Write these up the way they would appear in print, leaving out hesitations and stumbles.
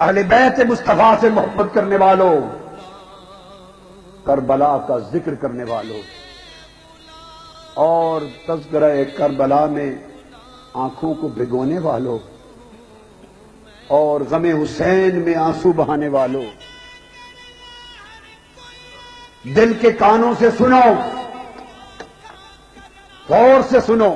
اہل بیت مصطفیٰ سے محبت کرنے والوں، کربلا کا ذکر کرنے والوں، اور تذکرہ کربلا میں آنکھوں کو بھگونے والوں، اور غم حسین میں آنسو بہانے والوں، دل کے کانوں سے سنو، غور سے سنو۔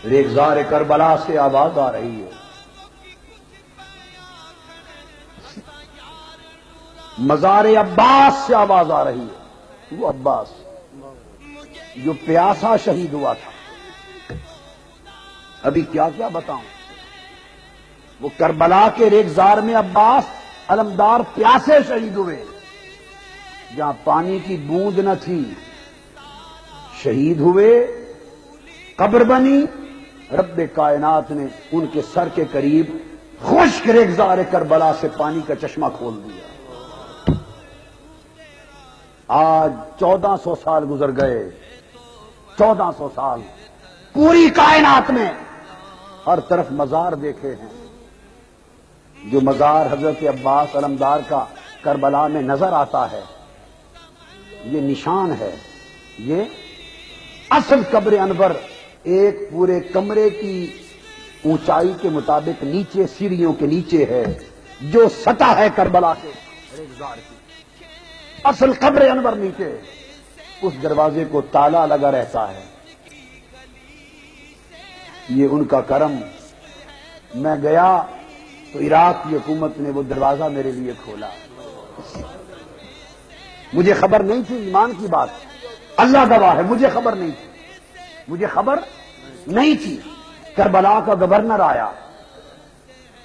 ریگزار کربلا سے آواز آ رہی ہے، مزار عباس سے آواز آ رہی ہے۔ وہ عباس جو پیاسا شہید ہوا تھا، ابھی کیا کیا بتاؤں۔ وہ کربلا کے ریگزار میں عباس علمدار پیاسے شہید ہوئے، جہاں پانی کی بوند نہ تھی، شہید ہوئے، قبر بنی، رب کائنات نے ان کے سر کے قریب خشک ریگزار کربلا سے پانی کا چشمہ کھول دیا۔ آج 1400 سال گزر گئے، 1400 سال، پوری کائنات میں ہر طرف مزار دیکھے ہیں۔ جو مزار حضرت عباس علمدار کا کربلا میں نظر آتا ہے، یہ نشان ہے، یہ اصل قبر انور ایک پورے کمرے کی اونچائی کے مطابق نیچے سیڑھیوں کے نیچے ہے، جو سطح ہے کربلا کے ریگزار کی، اصل قبر انور نیچے، اس دروازے کو تالا لگا رہتا ہے۔ یہ ان کا کرم۔ میں گیا تو عراق کی حکومت نے وہ دروازہ میرے لیے کھولا۔ مجھے خبر نہیں تھی، ایمان کی بات، اللہ گواہ ہے، مجھے خبر نہیں تھی، مجھے خبر نہیں تھی۔ کربلا کا گورنر آیا،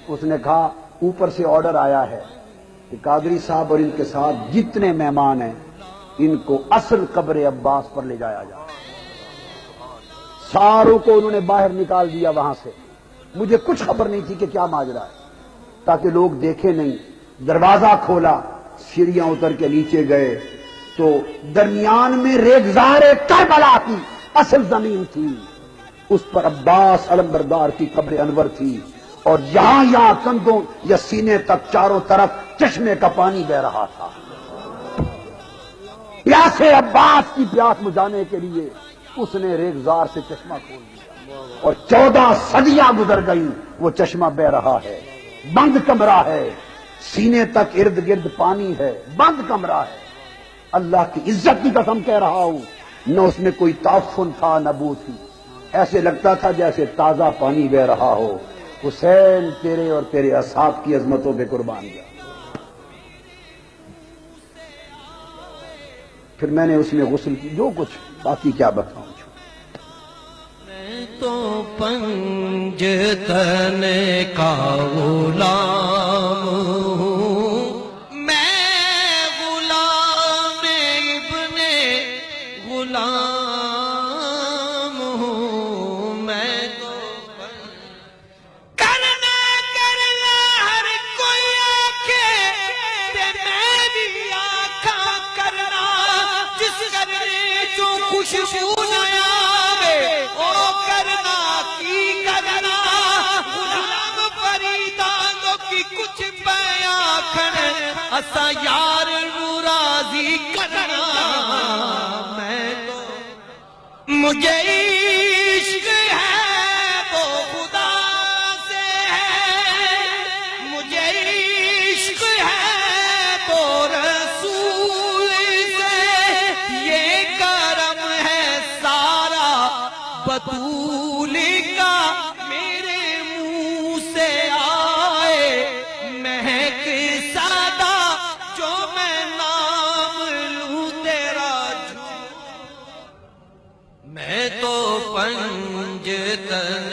اس نے کہا اوپر سے آرڈر آیا ہے کہ قادری صاحب اور ان کے ساتھ جتنے مہمان ہیں ان کو اصل قبر عباس پر لے جایا جائے۔ ساروں کو انہوں نے باہر نکال دیا وہاں سے، مجھے کچھ خبر نہیں تھی کہ کیا ماجرا ہے، تاکہ لوگ دیکھیں نہیں۔ دروازہ کھولا، سیڑھیاں اتر کے نیچے گئے تو درمیان میں ریگزار کربلا کی اصل زمین تھی، اس پر عباس علمبردار کی قبر انور تھی، اور یہاں کندھوں یا سینے تک چاروں طرف چشمے کا پانی بہ رہا تھا۔ پیاسے عباس کی پیاس بجھانے کے لیے اس نے ریگزار سے چشمہ کھول دیا، اور 14 صدیاں گزر گئی، وہ چشمہ بہ رہا ہے، بند کمرہ ہے، سینے تک ارد گرد پانی ہے، بند کمرہ ہے۔ اللہ کی عزت کی قسم کہہ رہا ہوں، نہ اس میں کوئی تعفن تھا نہ بو تھی، ایسے لگتا تھا جیسے تازہ پانی بہ رہا ہو۔ حسین تیرے اور تیرے اصحاب کی عظمتوں پہ قربان گیا۔ پھر میں نے اس میں غسل کی، جو کچھ باقی کیا بتاؤں۔ میں تو پنجتن کا غلام ہوں، میں غلام ابن غلام ہوں، میں تو کرنا ہر کوئی آکے میری آنکھاں کرنا، جس کرنے جو خوشبو نہ آوے او کرنا کی کرنا، غلام فریدانوں کی کچھ بیاں کھڑے اسا یار نو راضی کرنا۔ میں تو مجھے عشق ہے وہ خدا سے ہے، مجھے عشق ہے وہ رسول سے، یہ کرم ہے سارا بطول کا، میرے منہ سے آئے مہک سادہ، جو میں نام لوں تیرا میں تو پنجتن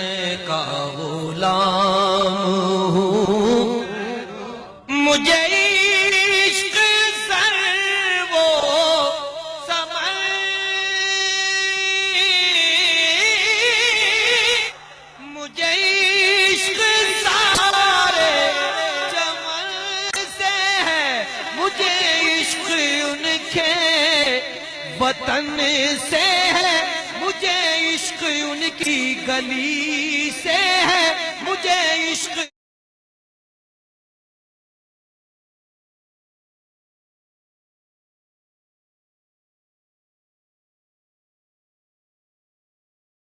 کا غلام ہوں، مجھے عشق سر وہ سمر، مجھے عشق سارے چمن سے ہے، مجھے عشق ان کے وطن سے ہے، مجھے مجھے عشق ان کی گلی سے ہے، مجھے عشق